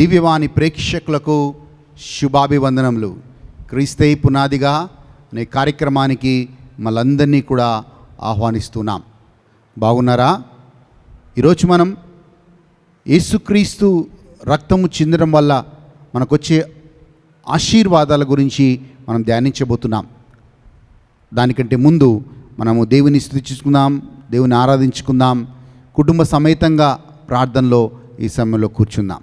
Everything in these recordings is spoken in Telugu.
దివ్యవాణి ప్రేక్షకులకు శుభాభివందనములు. క్రీస్తే పునాదిగా అనే కార్యక్రమానికి మనందరినీ కూడా ఆహ్వానిస్తున్నాం. బాగున్నారా? ఈరోజు మనం యేసుక్రీస్తు రక్తము చిందడం వల్ల మనకొచ్చే ఆశీర్వాదాల గురించి మనం ధ్యానించబోతున్నాం. దానికంటే ముందు మనము దేవుని స్తుతించుకుందాం, దేవుని ఆరాధించుకుందాం. కుటుంబ సమేతంగా ప్రార్థనలో ఈ సమయంలో కూర్చుందాం.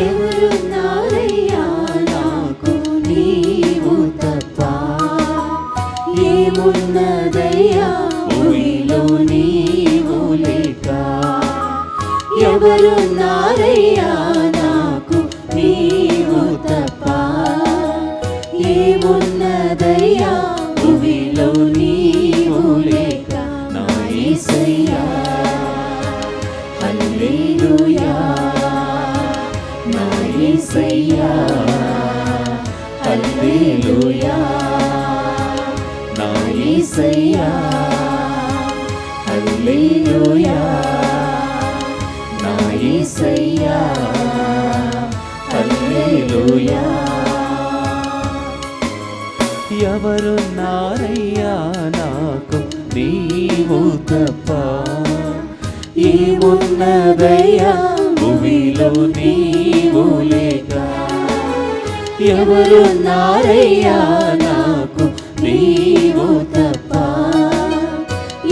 ఎవరున్నారయ్యా నాకు నీవు తప్ప, ఏమున్నదయ్యా భూమిలో నీవు లేక. ఎవరున్నారయ్యా నాకు నీవు తప్ప, ఏమున్నదయ్యా భూమిలో నీవు లేక. నా యేసయ్యా హల్లెలూయా, నా యేసయ్యా హల్లెలూయా, నా యేసయ్యా హల్లెలూయా, నా యేసయ్యా హల్లెలూయా. ఎవరున్నారయ్యా నాకు నీవు తప్ప, ఏమున్నదయ్యా భూమిలో నీవు లేక. ఎవరున్నారయ్యా నాకు నీవు తప్ప,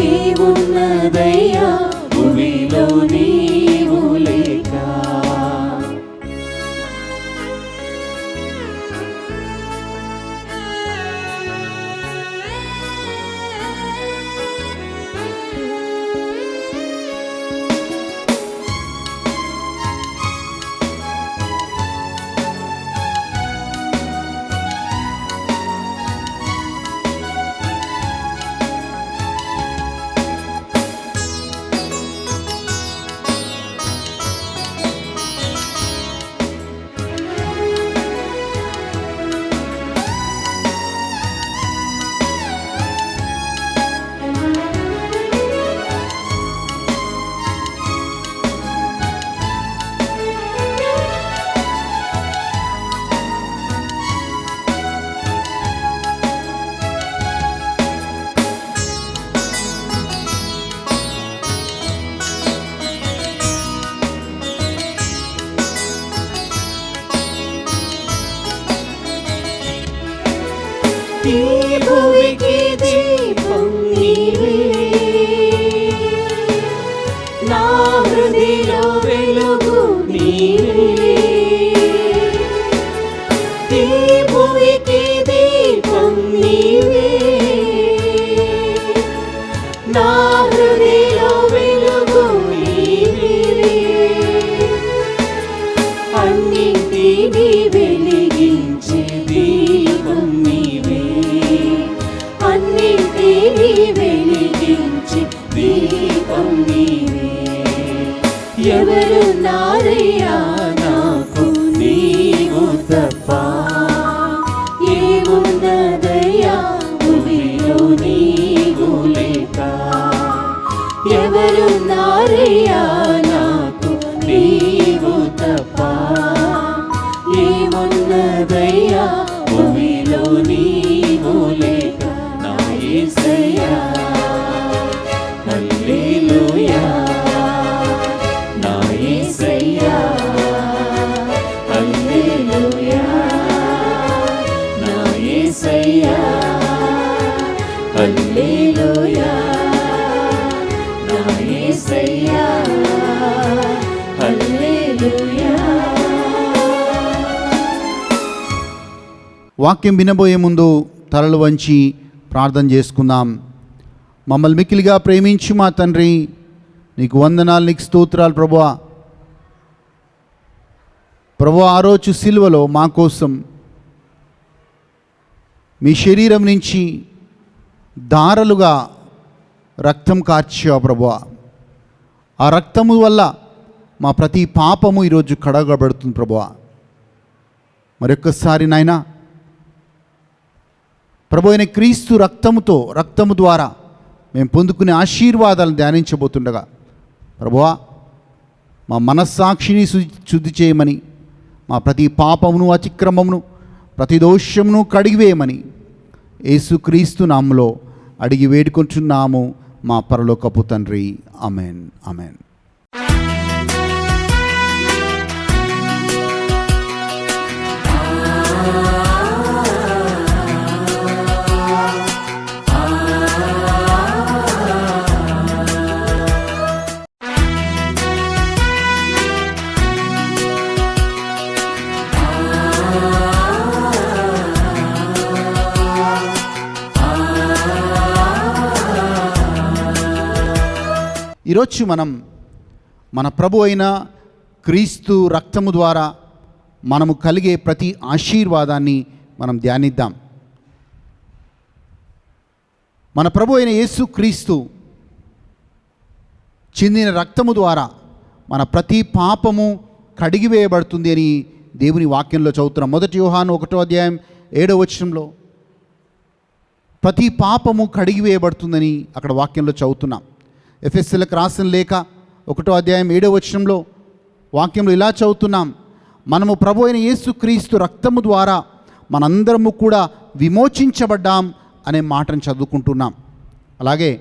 ఏమున్నదయ్యా భూమిలో నీవు లేక. ఈ భూమికి దీపం నీవే, నా హృదయలో వెలుగు నీవే. ఈ భూమికి దీపం నీవే, నా హృదయలో వెలుగు నీవే. అన్నింటినీ వెలిగించే దీపం నీవే, అన్నింటినీ వెలిగించే దీపం నీవే. ఎవరున్నారయ్యా నాకు నీవు తప్ప, ఏమున్నదయ్యా భూమిలో నీవు లేక. ఎవరున్నారయ్యా నాకు నీవు తప్ప, ఏమున్నదయ్యా భూమిలో నీవు లేక. నా యేసయ్యా హల్లెలూయా, నా యేసయ్యా హల్లెలూయా, నా యేసయ్యా హల్లెలూయా, యేసయ్యా హల్లెలూయా. వాక్యం వినబోయే ముందు తలలు వంచి ప్రార్థన చేసుకుందాం. మమ్మల్ని మిక్కిలిగా ప్రేమించి మా తండ్రి, నీకు వందనాలు, నీకు స్తోత్రాలు ప్రభువా. ప్రభువా, ఆ రోజు సిలువలో మా కోసం మీ శరీరం నుంచి ధారలుగా రక్తం కార్చావు ప్రభువా. ఆ రక్తము వల్ల మా ప్రతి పాపము ఈరోజు కడగబడుతుంది ప్రభువా. మరొక్కసారి నాయనా, ప్రభు అయిన క్రీస్తు రక్తము ద్వారా మేము పొందుకునే ఆశీర్వాదాలను ధ్యానించబోతుండగా ప్రభువా, మా మనస్సాక్షిని శుద్ధి చేయమని, మా ప్రతి పాపమును, అతిక్రమమును, ప్రతి దోషమును కడిగివేయమని యేసుక్రీస్తు నామములో అడిగి వేడుకొంచున్నాము మా పరలోకపు తండ్రి. ఆమేన్, ఆమేన్. ఈరోజు మనం మన ప్రభు అయిన క్రీస్తు రక్తము ద్వారా మనము కలిగే ప్రతి ఆశీర్వాదాన్ని మనం ధ్యానిద్దాం. మన ప్రభు అయిన యేసు క్రీస్తు చిందిన రక్తము ద్వారా మన ప్రతి పాపము కడిగివేయబడుతుంది అని దేవుని వాక్యంలో చదువుతున్నాం. 1 యోహాను 1:7 ప్రతి పాపము కడిగివేయబడుతుందని అక్కడ వాక్యంలో చదువుతున్నాం. ఎఫెసీయులకు రాసిన లేఖ 1:7 వాక్యంలో ఇలా చదువుతున్నాం, మనము ప్రభు అయిన యేసు క్రీస్తు రక్తము ద్వారా మనందరము కూడా విమోచించబడ్డాం అనే మాటను చదువుకుంటున్నాం. అలాగే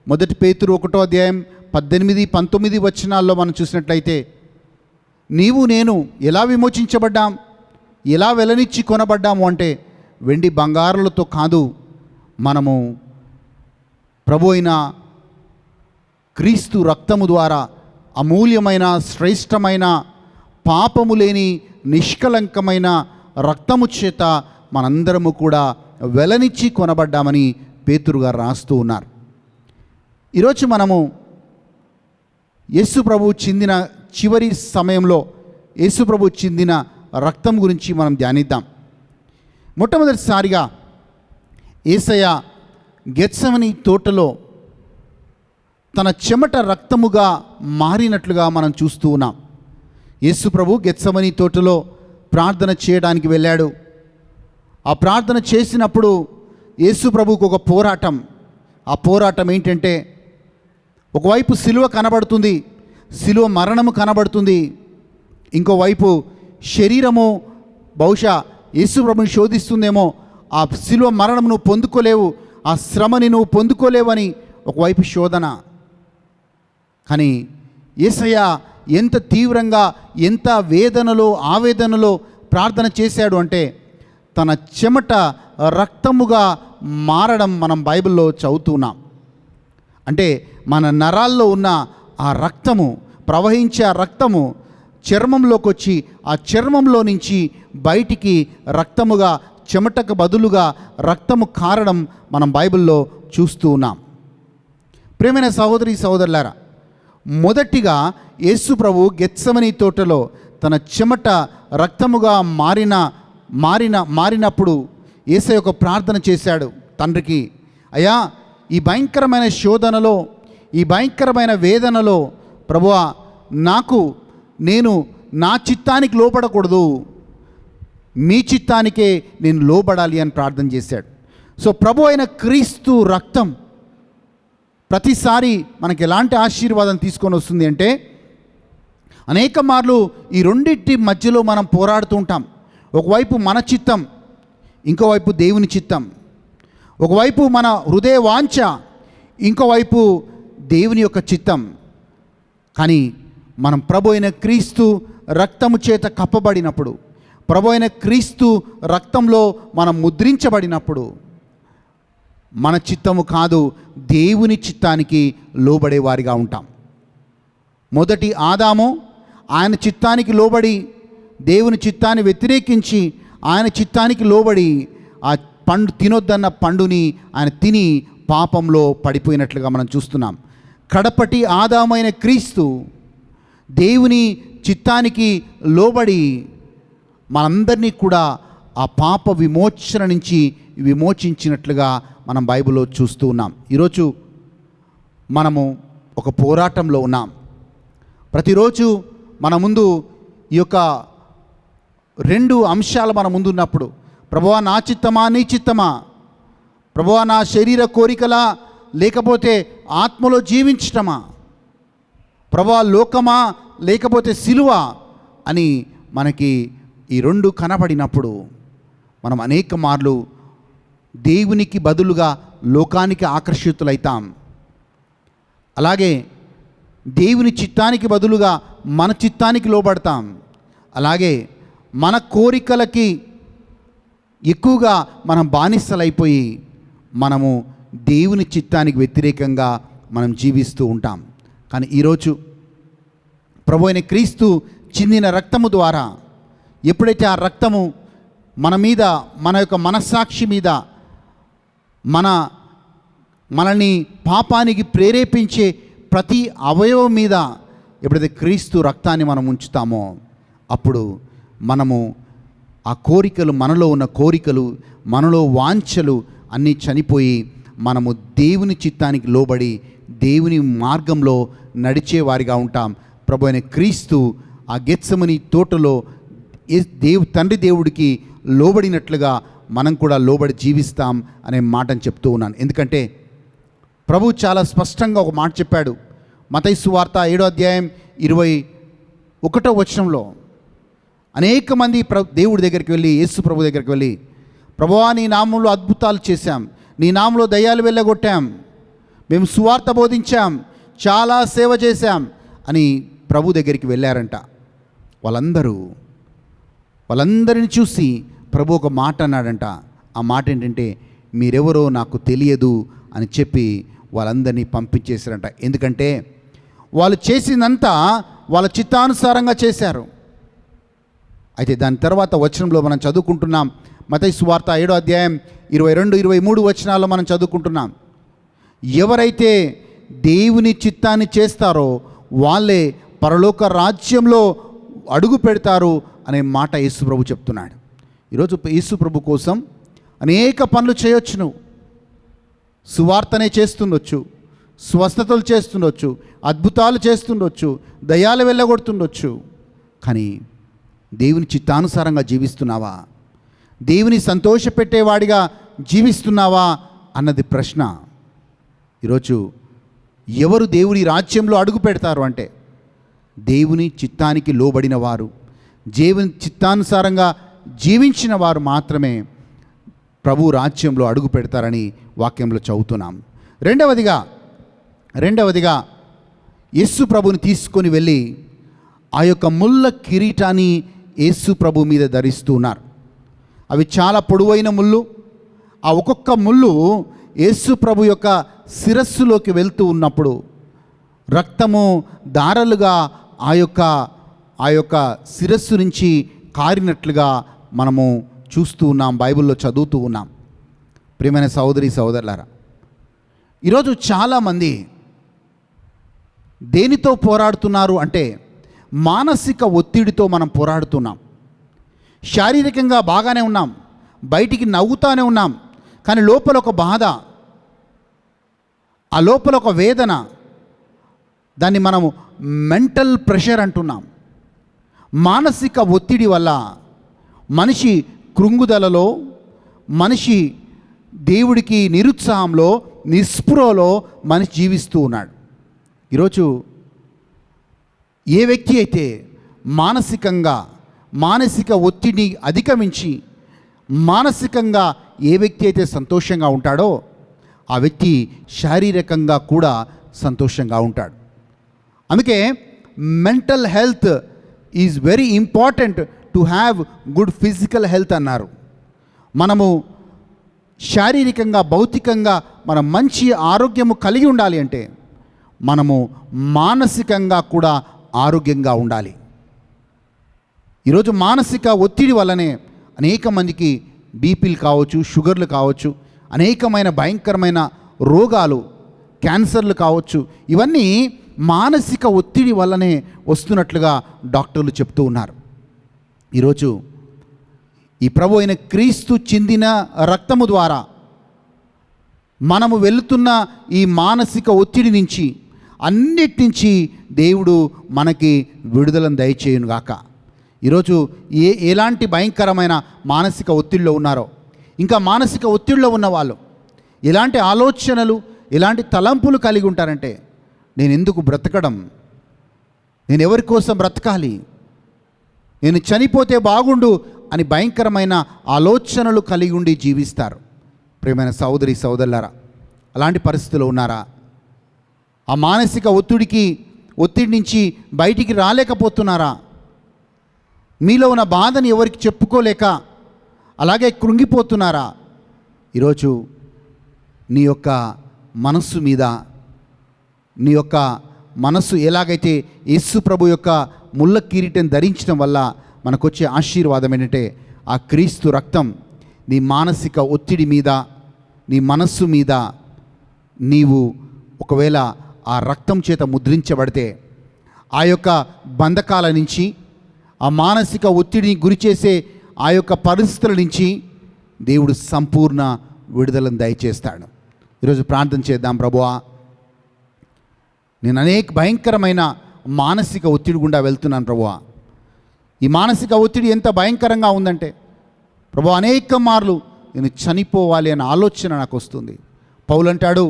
1 పేతురు 1:18-19 మనం చూసినట్లయితే, నీవు నేను ఎలా విమోచించబడ్డాం, ఎలా వెలనిచ్చి కొనబడ్డాము అంటే వెండి బంగారులతో కాదు, మనము ప్రభు అయిన క్రీస్తు రక్తము ద్వారా అమూల్యమైన, శ్రేష్టమైన, పాపము లేని, నిష్కలంకమైన రక్తము చేత మనందరము కూడా వెలనిచ్చి కొనబడ్డామని పేతురు గారు రాస్తూ ఉన్నారు. ఈరోజు మనము యేసు ప్రభు చిందిన చివరి సమయంలో యేసు ప్రభు చిందిన రక్తం గురించి మనం ధ్యానిద్దాం. మొట్టమొదటిసారిగా యేసయ్య గెత్సెమనీ తోటలో తన చెమట రక్తముగా మారినట్లుగా మనం చూస్తూ ఉన్నాం. యేసు ప్రభు గెత్సెమనీ తోటలో ప్రార్థన చేయడానికి వెళ్ళాడు. ఆ ప్రార్థన చేసినప్పుడు యేసు ప్రభువుకు ఒక పోరాటం. ఆ పోరాటం ఏంటంటే, ఒకవైపు సిలువ కనబడుతుంది, సిలువ మరణము కనబడుతుంది. ఇంకోవైపు శరీరము బహుశా యేసు ప్రభుని శోధిస్తుందేమో, ఆ సిలువ మరణం నువ్వు పొందుకోలేవు, ఆ శ్రమని నువ్వు పొందుకోలేవని ఒకవైపు శోధన. కానీ యేసయ్య ఎంత తీవ్రంగా, ఎంత వేదనలో, ఆవేదనలో ప్రార్థన చేశాడు అంటే, తన చెమట రక్తముగా మారడం మనం బైబిల్లో చదువుతున్నాం. అంటే మన నరాల్లో ఉన్న ఆ రక్తము, ప్రవహించే ఆ రక్తము చర్మంలోకి వచ్చి, ఆ చర్మంలో నుంచి బయటికి రక్తముగా, చెమటకు బదులుగా రక్తము కారడం మనం బైబిల్లో చూస్తూ ఉన్నాం. ప్రియమైన సహోదరి సహోదరులారా, మొదటిగా యేసు ప్రభు గెత్సెమనీ తోటలో తన చెమట రక్తముగా మారినప్పుడు యేసయ్య ఒక ప్రార్థన చేశాడు తండ్రికి, అయ్యా, ఈ భయంకరమైన శోధనలో, ఈ భయంకరమైన వేదనలో ప్రభువా, నేను నా చిత్తానికి లోబడకూడదు, మీ చిత్తానికే నేను లోబడాలి అని ప్రార్థన చేశాడు. సో ప్రభు అయిన క్రీస్తు రక్తం ప్రతిసారి మనకి ఎలాంటి ఆశీర్వాదం తీసుకొని వస్తుంది అంటే, అనేక మార్లు ఈ రెండింటి మధ్యలో మనం పోరాడుతూ ఉంటాం. ఒకవైపు మన చిత్తం, ఇంకోవైపు దేవుని చిత్తం. ఒకవైపు మన హృదయ వాంఛ, ఇంకోవైపు దేవుని యొక్క చిత్తం. కానీ మనం ప్రభు అయిన క్రీస్తు రక్తము చేత కప్పబడినప్పుడు, ప్రభు అయిన క్రీస్తు రక్తంలో మనం ముద్రించబడినప్పుడు మన చిత్తము కాదు, దేవుని చిత్తానికి లోబడేవారిగా ఉంటాం. మొదటి ఆదాము ఆయన చిత్తానికి లోబడి దేవుని చిత్తాన్ని వ్యతిరేకించి ఆయన చిత్తానికి లోబడి ఆ పండు తినొద్దన్న పండుని ఆయన తిని పాపంలో పడిపోయినట్లుగా మనం చూస్తున్నాం. కడపటి ఆదామైన క్రీస్తు దేవుని చిత్తానికి లోబడి మనందరినీ కూడా ఆ పాప విమోచన నుంచి విమోచించినట్లుగా మనం బైబిల్లో చూస్తూ ఉన్నాం. ఈరోజు మనము ఒక పోరాటంలో ఉన్నాం. ప్రతిరోజు మన ముందు ఈ యొక్క 2 అంశాలు మన ముందున్నప్పుడు, ప్రభువా నా చిత్తమా నీ చిత్తమా, ప్రభువా నా శరీర కోరికలా లేకపోతే ఆత్మలో జీవించటమా, ప్రభువా లోకమా లేకపోతే సిలువ అని మనకి ఈ 2 కనబడినప్పుడు మనం అనేక మార్లు దేవునికి బదులుగా లోకానికి ఆకర్షితులైతాం. అలాగే దేవుని చిత్తానికి బదులుగా మన చిత్తానికి లోబడతాం. అలాగే మన కోరికలకి ఎక్కువగా మనం బానిసలైపోయి మనము దేవుని చిత్తానికి వ్యతిరేకంగా మనం జీవిస్తూ ఉంటాం. కానీ ఈరోజు ప్రభు అయిన క్రీస్తు చిందిన రక్తము ద్వారా ఎప్పుడైతే ఆ రక్తము మన మీద, మన యొక్క మనస్సాక్షి మీద, మనల్ని పాపానికి ప్రేరేపించే ప్రతి అవయవం మీద ఎప్పుడైతే క్రీస్తు రక్తాన్ని మనం ఉంచుతామో అప్పుడు మనము ఆ కోరికలు, మనలో ఉన్న కోరికలు, మనలో వాంఛలు అన్నీ చనిపోయి మనము దేవుని చిత్తానికి లోబడి దేవుని మార్గంలో నడిచేవారిగా ఉంటాం. ప్రభు అయిన క్రీస్తు ఆ గెత్సెమనీ తోటలో తండ్రి దేవుడికి లోబడినట్లుగా మనం కూడా లోబడి జీవిస్తాం అనే మాటను చెప్తూ ఉన్నాను. ఎందుకంటే ప్రభు చాలా స్పష్టంగా ఒక మాట చెప్పాడు. మత్తయి సువార్త 7వ అధ్యాయం 21వ వచనంలో అనేక మంది దేవుడి దగ్గరికి వెళ్ళి, యేసు ప్రభు దగ్గరికి వెళ్ళి, ప్రభువా నీ నామంలో అద్భుతాలు చేశాం, నీ నామంలో దయ్యాలు వెళ్ళగొట్టాం, మేము సువార్త బోధించాం, చాలా సేవ చేశాం అని ప్రభు దగ్గరికి వెళ్ళారంట. వాళ్ళందరిని చూసి ప్రభు ఒక మాట అన్నాడంట. ఆ మాట ఏంటంటే, మీరెవరో నాకు తెలియదు అని చెప్పి వాళ్ళందరినీ పంపించేశారంట. ఎందుకంటే వాళ్ళు చేసిందంతా వాళ్ళ చిత్తానుసారంగా చేశారు. అయితే దాని తర్వాత వచనంలో మనం చదువుకుంటున్నాం. మత్తయి సువార్త 7వ అధ్యాయం 22, 23 వచనాల్లో మనం చదువుకుంటున్నాం. ఎవరైతే దేవుని చిత్తాన్ని చేస్తారో వాళ్ళే పరలోక రాజ్యంలో అడుగు పెడతారు అనే మాట యేసు ప్రభు చెప్తున్నాడు. ఈరోజు యేసు ప్రభు కోసం అనేక పనులు చేయొచ్చు. నువ్వు సువార్తనే చేస్తుండొచ్చు, స్వస్థతలు చేస్తుండొచ్చు, అద్భుతాలు చేస్తుండొచ్చు, దయ్యాలు వెళ్ళగొడుతుండొచ్చు. కానీ దేవుని చిత్తానుసారంగా జీవిస్తున్నావా, దేవుని సంతోషపెట్టేవాడిగా జీవిస్తున్నావా అన్నది ప్రశ్న. ఈరోజు ఎవరు దేవుని రాజ్యంలో అడుగు పెడతారు అంటే దేవుని చిత్తానికి లోబడిన వారు, దేవుని చిత్తానుసారంగా జీవించిన వారు మాత్రమే ప్రభు రాజ్యంలో అడుగు పెడతారని వాక్యంలో చదువుతున్నాం. రెండవదిగా యేసు ప్రభుని తీసుకొని వెళ్ళి ఆ యొక్క ముళ్ళ కిరీటాన్ని యేసు ప్రభు మీద ధరిస్తూ ఉన్నారు. అవి చాలా పొడవైన ముళ్ళు. ఆ ఒక్కొక్క ముళ్ళు యేసు ప్రభు యొక్క శిరస్సులోకి వెళ్తూ ఉన్నప్పుడు రక్తము దారలుగా ఆ యొక్క శిరస్సు నుంచి కారినట్లుగా మనము చూస్తూ ఉన్నాం, బైబిల్లో చదువుతూ ఉన్నాం. ప్రియమైన సహోదరి సహోదరులారా, ఈరోజు చాలామంది దేనితో పోరాడుతున్నారు అంటే మానసిక ఒత్తిడితో మనం పోరాడుతున్నాం. శారీరకంగా బాగానే ఉన్నాం, బయటికి నవ్వుతానే ఉన్నాం, కానీ లోపల ఒక బాధ, ఆ లోపల ఒక వేదన, దాన్ని మనము మెంటల్ ప్రెషర్ అంటున్నాం. మానసిక ఒత్తిడి వల్ల మనిషి కృంగుదలలో, మనిషి దేవుడికి నిరుత్సాహంలో, నిస్పృహలో మనిషి జీవిస్తూ ఉన్నాడు. ఈరోజు ఏ వ్యక్తి అయితే మానసిక ఒత్తిడిని అధిగమించి మానసికంగా ఏ వ్యక్తి అయితే సంతోషంగా ఉంటాడో ఆ వ్యక్తి శారీరకంగా కూడా సంతోషంగా ఉంటాడు. అందుకే mental health is very important to have good physical health అన్నారు. మనము శారీరకంగా, భౌతికంగా మనం మంచి ఆరోగ్యము కలిగి ఉండాలి అంటే మనము మానసికంగా కూడా ఆరోగ్యంగా ఉండాలి. ఈరోజు మానసిక ఒత్తిడి వల్లనే అనేక మందికి బీపీలు కావచ్చు, షుగర్లు కావచ్చు, అనేకమైన భయంకరమైన రోగాలు, క్యాన్సర్లు కావచ్చు, ఇవన్నీ మానసిక ఒత్తిడి వల్లనే వస్తున్నట్లుగా డాక్టర్లు చెప్తూ ఉన్నారు. ఈరోజు ఈ ప్రభు అయిన క్రీస్తు చిందిన రక్తము ద్వారా మనము వెళుతున్న ఈ మానసిక ఒత్తిడి నుంచి, అన్నిటి నుంచి దేవుడు మనకి విడుదలను దయచేయునుగాక. ఈరోజు ఎలాంటి భయంకరమైన మానసిక ఒత్తిడిలో ఉన్నారో, ఇంకా మానసిక ఒత్తిడిలో ఉన్న వాళ్ళు ఎలాంటి ఆలోచనలు, ఎలాంటి తలంపులు కలిగి ఉంటారంటే, నేను ఎందుకు బ్రతకడం, నేను ఎవరి కోసం బ్రతకాలి, నేను చనిపోతే బాగుండు అని భయంకరమైన ఆలోచనలు కలిగి ఉండి జీవిస్తారు. ప్రియమైన సోదరి సోదరులారా, అలాంటి పరిస్థితుల్లో ఉన్నారా? ఆ మానసిక ఒత్తిడి నుంచి బయటికి రాలేకపోతున్నారా? మీలో ఉన్న బాధని ఎవరికి చెప్పుకోలేక అలాగే కృంగిపోతున్నారా? ఈరోజు నీ యొక్క మనస్సు మీద, నీ యొక్క మనస్సు ఎలాగైతే యేసు ప్రభు యొక్క ముళ్ళ కిరీటం ధరించడం వల్ల మనకొచ్చే ఆశీర్వాదం ఏంటంటే, ఆ క్రీస్తు రక్తం నీ మానసిక ఒత్తిడి మీద, నీ మనస్సు మీద నీవు ఒకవేళ ఆ రక్తం చేత ముద్రించబడితే, ఆ యొక్క బంధకాల నుంచి, ఆ మానసిక ఒత్తిడిని గురిచేసే ఆ యొక్క పరిస్థితుల నుంచి దేవుడు సంపూర్ణ విడుదలను దయచేస్తాడు. ఈరోజు ప్రార్థన చేద్దాం. ప్రభువా, నేను అనేక భయంకరమైన మానసిక ఒత్తిడి గుండా వెళ్తున్నాను ప్రభువా. ఈ మానసిక ఒత్తిడి ఎంత భయంకరంగా ఉందంటే ప్రభువా, అనేక మార్లు నేను చనిపోవాలి అనే ఆలోచన నాకు వస్తుంది. పౌలు అంటాడు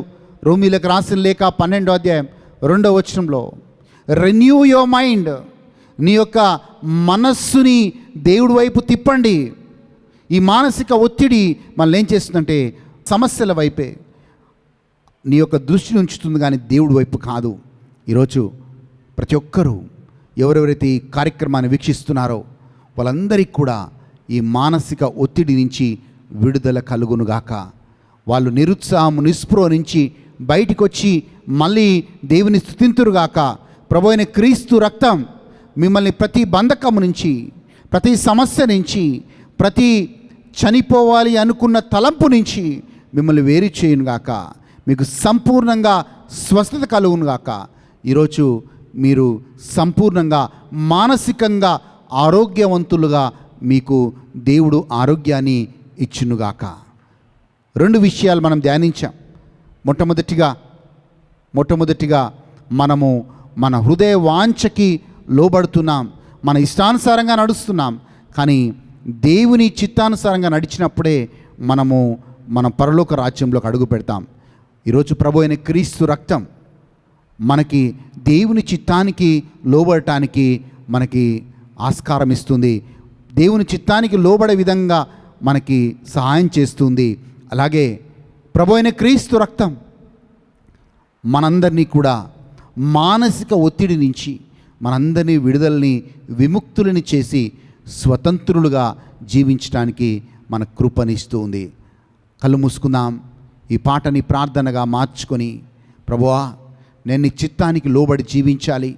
రోమీలకు రాసిన లేఖ 12వ అధ్యాయం 2వ వచనంలో, రెన్యూ యువర్ మైండ్, నీ యొక్క మనస్సుని దేవుడి వైపు తిప్పండి. ఈ మానసిక ఒత్తిడి మనల్ని ఏం చేస్తుందంటే సమస్యల వైపే నీ యొక్క దృష్టిని ఉంచుతుంది, కానీ దేవుడి వైపు కాదు. ఈరోజు ప్రతి ఒక్కరూ ఎవరెవరైతే ఈ కార్యక్రమాన్ని వీక్షిస్తున్నారో వాళ్ళందరికీ కూడా ఈ మానసిక ఒత్తిడి నుంచి విడుదల కలుగునుగాక. వాళ్ళు నిరుత్సాహం, నిస్పృహ నుంచి బయటికి వచ్చి మళ్ళీ దేవుని స్తుతింతురుగాక. ప్రభు అయిన క్రీస్తు రక్తం మిమ్మల్ని ప్రతి బంధకము నుంచి, ప్రతి సమస్య నుంచి, ప్రతి చనిపోవాలి అనుకున్న తలంపు నుంచి మిమ్మల్ని వేరు చేయునుగాక. మీకు సంపూర్ణంగా స్వస్థత కలుగునుగాక. ఈరోజు మీరు సంపూర్ణంగా మానసికంగా ఆరోగ్యవంతులుగా మీకు దేవుడు ఆరోగ్యాన్ని ఇచ్చునుగాక. 2 విషయాలు మనం ధ్యానించాం. మొట్టమొదటిగా మనము మన హృదయ వాంఛకి లోబడుతున్నాం, మన ఇష్టానుసారంగా నడుస్తున్నాం. కానీ దేవుని చిత్తానుసారంగా నడిచినప్పుడే మన పరలోక రాజ్యంలోకి అడుగు పెడతాం. ఈరోజు ప్రభు అయిన క్రీస్తు రక్తం మనకి దేవుని చిత్తానికి లోబడటానికి మనకి ఆస్కారం ఇస్తుంది. దేవుని చిత్తానికి లోబడే విధంగా మనకి సహాయం చేస్తుంది. అలాగే ప్రభు అయిన క్రీస్తు రక్తం మనందరినీ కూడా మానసిక ఒత్తిడి నుంచి మనందరినీ విడుదలని, విముక్తులని చేసి స్వతంత్రులుగా జీవించడానికి మన కృపనిస్తూ ఉంది. కళ్ళు మూసుకుందాం. ఈ పాటని ప్రార్థనగా మార్చుకొని, ప్రభువా, నేను నీ చిత్తానికి లోబడి జీవించాలి.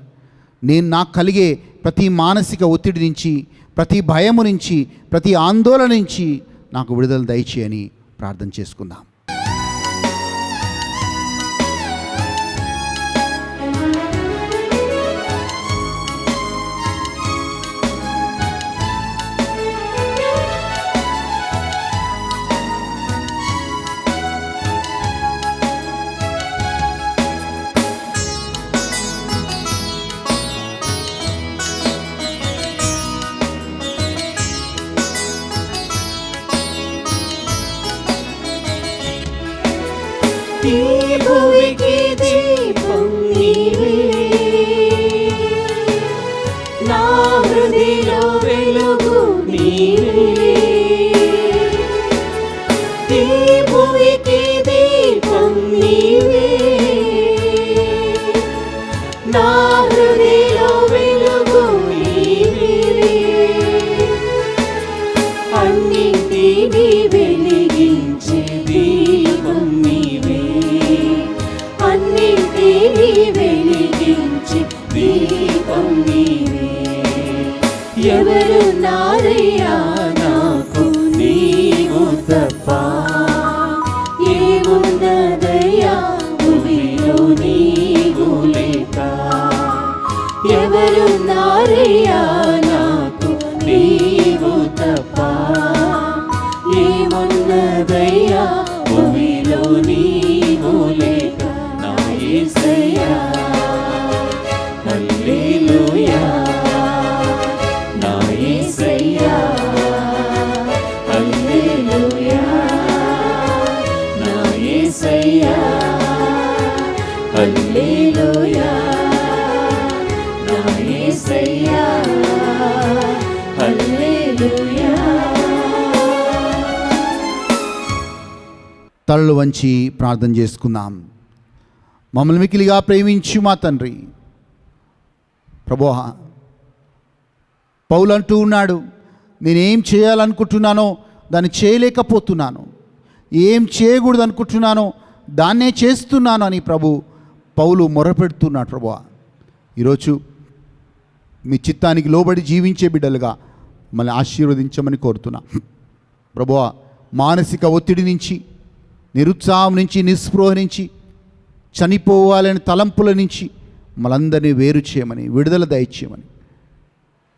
నేను నాకు కలిగే ప్రతి మానసిక ఒత్తిడి నుంచి, ప్రతి భయము నుంచి, ప్రతి ఆందోళన నుంచి నాకు విడుదల దయచేయని ప్రార్థన చేసుకుందాం. ఈ భూమికి దీపం నీవే, నా హృదయలో వెలుగు నీవే. ఈ భూమికి దీపం నీవే, నా హృదయలో వెలుగు నీవే. అన్నింటినీ వెలిగించే దీపం నీవే, అన్నింటినీ ఎవరున్నారయ్యా నాకు నీవు తప్ప, ఏమున్నదయ్యా భూమిలో నీవు లేక నా యేసయ్యా. హల్లెలూయా నా యేసయ్యా, హల్లెలూయా నా యేసయ్యా, హల్లెలూయా నా యేసయ్యా, హల్లెలూయా. తలలు వంచి ప్రార్థన చేసుకుందాం. మమ్మల్ని మికిలిగా ప్రేమించి మా తండ్రి, ప్రభువా, పౌలు అంటూ ఉన్నాడు, నేనేం చేయాలనుకుంటున్నానో దాన్ని చేయలేకపోతున్నాను, ఏం చేయకూడదు అనుకుంటున్నానో దాన్నే చేస్తున్నాను అని ప్రభు పౌలు మొరపెడుతున్నాడు. ప్రభువా, ఈరోజు మీ చిత్తానికి లోబడి జీవించే బిడ్డలుగా మమ్మల్ని ఆశీర్వదించమని కోరుతున్నా. ప్రభువా, మానసిక ఒత్తిడి నుంచి, నిరుత్సాహం నుంచి, నిస్పృహ నుంచి, చనిపోవాలని తలంపుల నుంచి మనందరినీ వేరు చేయమని, విడుదల దయచేయమని,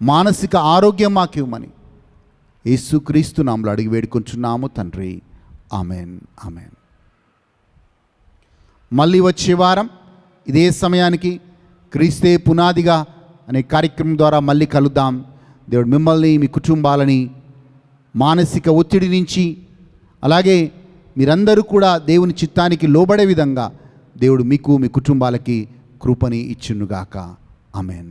మానసిక ఆరోగ్యం మాకు ఇవ్వమని యేసుక్రీస్తు నామములో అడిగి వేడుకొంచున్నాము తండ్రి. Amen, amen. మళ్ళీ వచ్చే వారం ఇదే సమయానికి క్రీస్తే పునాదిగా అనే కార్యక్రమం ద్వారా మళ్ళీ కలుద్దాం. దేవుడు మిమ్మల్ని, మీ కుటుంబాలని మానసిక ఒత్తిడి నుంచి, అలాగే మీరందరూ కూడా దేవుని చిత్తానికి లోబడే విధంగా దేవుడు మీకు, మీ కుటుంబాలకి కృపని ఇచ్చునుగాక. ఆమెన్.